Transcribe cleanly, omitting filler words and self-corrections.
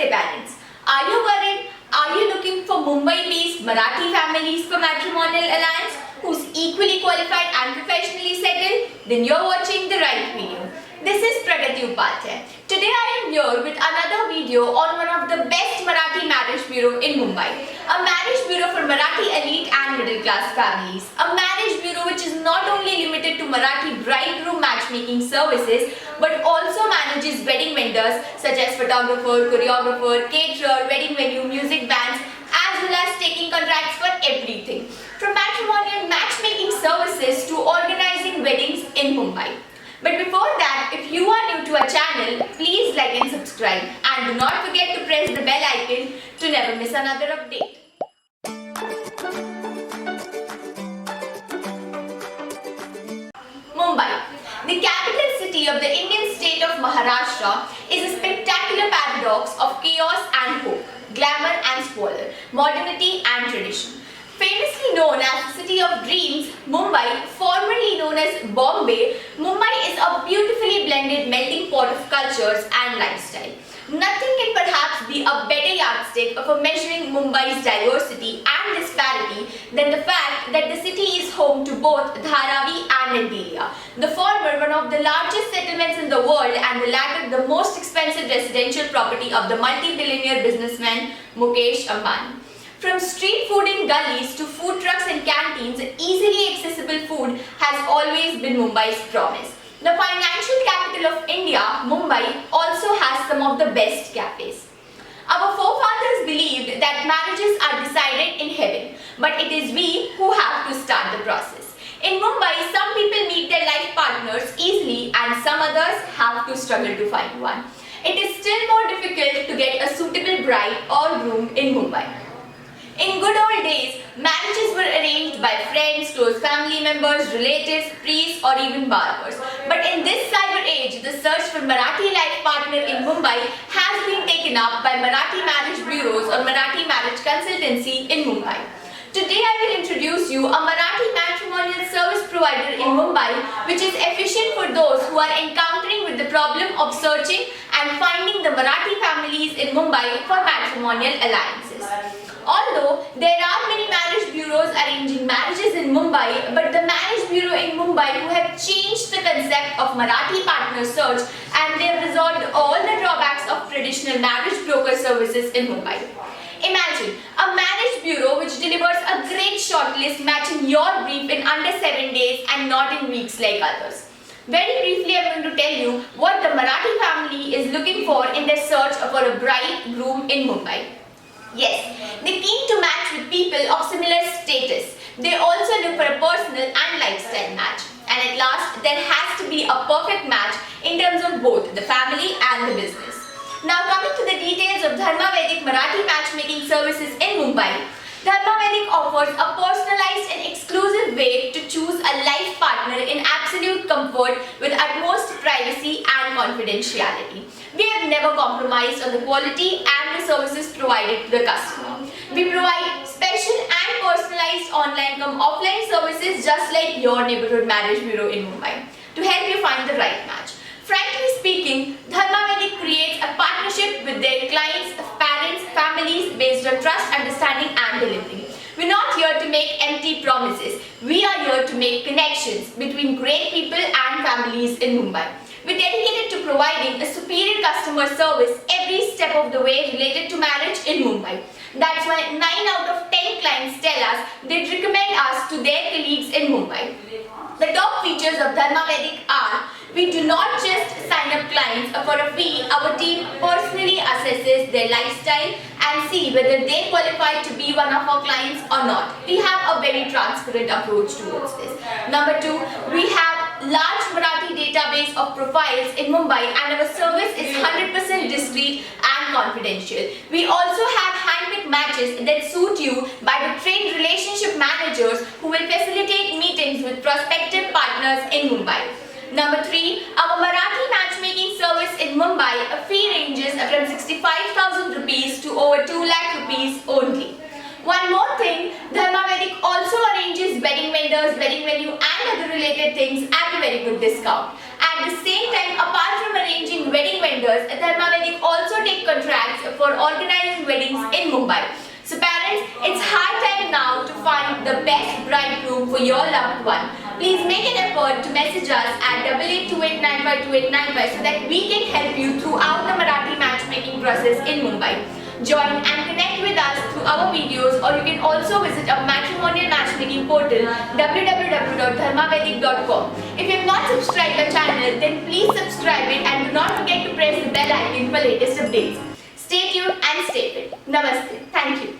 Namaste parents. Are you worried? Are you looking for Mumbai-based Marathi families for matrimonial alliance who's equally qualified and professionally settled? Then you're watching the right video. This is Pragati Upadhyay. Today I am here with another video on one of the best Marathi marriage bureau in Mumbai. A marriage bureau for Marathi elite and middle class families. A marriage bureau which is not only limited to Marathi bridegroom matchmaking services but also manages wedding vendors such as photographer, choreographer, caterer, wedding venue, music bands, as well as taking contracts for everything. From matrimonial matchmaking services to organizing weddings in Mumbai. But before that, if you are new to our channel, please like and subscribe and do not forget to press the bell icon to never miss another update. Mumbai, the capital city of the Indian state of Maharashtra, is a spectacular paradox of chaos and hope, glamour and squalor, modernity and tradition. Famously known as the city of dreams, Mumbai, formerly known as Bombay, Mumbai is a beautifully blended melting pot of cultures and lifestyle. Nothing can perhaps be a better yardstick for measuring Mumbai's diversity and disparity than the fact that the city is home to both Dharavi and Antilia. The former one of the largest settlements in the world and the latter the most expensive residential property of the multi-billionaire businessman Mukesh Ambani. From street food in gullies to food trucks and canteens, easily accessible food has always been Mumbai's promise. The financial capital of India, Mumbai, also has some of the best cafes. Our forefathers believed that marriages are decided in heaven, but it is we who have to start the process. In Mumbai, some people meet their life partners easily and some others have to struggle to find one. It is still more difficult to get a suitable bride or groom in Mumbai. In good old days, marriages were arranged by friends, close family members, relatives, priests or even barbers. But in this cyber age, the search for Marathi life partner in Mumbai has been taken up by Marathi marriage bureaus or Marathi marriage consultancy in Mumbai. Today I will introduce you a Marathi matrimonial service provider in Mumbai which is efficient for those who are encountering with the problem of searching and finding the Marathi families in Mumbai for matrimonial alliances. Although there are many marriage bureaus arranging marriages in Mumbai, but the marriage bureau in Mumbai who have changed the concept of Marathi partner search and they have resolved all the drawbacks of traditional marriage broker services in Mumbai. Imagine a marriage bureau which delivers a great shortlist matching your brief in under 7 days and not in weeks like others. Very briefly, I am going to tell you what the Marathi family is looking for in their search for a bride groom in Mumbai. Yes, they keen to match with people of similar status. They also look for a personal and lifestyle match. And at last, there has to be a perfect match in terms of both the family and the business. Now coming to the details of Dharma Vedic Marathi matchmaking services in Mumbai. Dharma Vedic offers a personalized and exclusive way to choose a life partner in absolute comfort with utmost privacy and confidentiality. We have never compromised on the quality and the services provided to the customer. We provide special and personalized online come offline services just like your neighborhood marriage bureau in Mumbai to help you find the right match. Frankly speaking, Dharma Vedic creates a partnership with their clients, parents, families based on trust, understanding and delivery. We're not here to make empty promises. We are here to make connections between great people and families in Mumbai. We're dedicated to providing a superior customer service every step of the way related to marriage in Mumbai. That's why 9 out of 10 clients tell us they'd recommend us to their colleagues in Mumbai. The top features of Dharma Vedic are: we do not just sign up clients for a fee. Our team personally assesses their lifestyle and see whether they qualify to be one of our clients or not. We have a very transparent approach towards this. Number 2, we have large Marathi database of profiles in Mumbai and our service is 100% discreet and confidential. We also have handpicked matches that suit you by the trained relationship managers who will facilitate meetings with prospective partners in Mumbai. Number 3, our Marathi matchmaking service in Mumbai fee ranges from 65,000 rupees to over 2 lakh rupees only. One more thing, Dharma Vedic also arranges wedding vendors, wedding venue and other related things at a very good discount. And At the same time, apart from arranging wedding vendors, Dharma Vedic also take contracts for organizing weddings in Mumbai. So parents, it's high time now to find the best bridegroom for your loved one. Please make an effort to message us at 8828952895 so that we can help you throughout the Marathi matchmaking process in Mumbai. Join and connect with us through our videos, or you can also visit our matrimonial matchmaking portal www.dharmavedic.com. If you have not subscribed our channel, then please subscribe it and do not forget to press the bell icon for latest updates. Stay tuned and stay fit. Namaste. Thank you.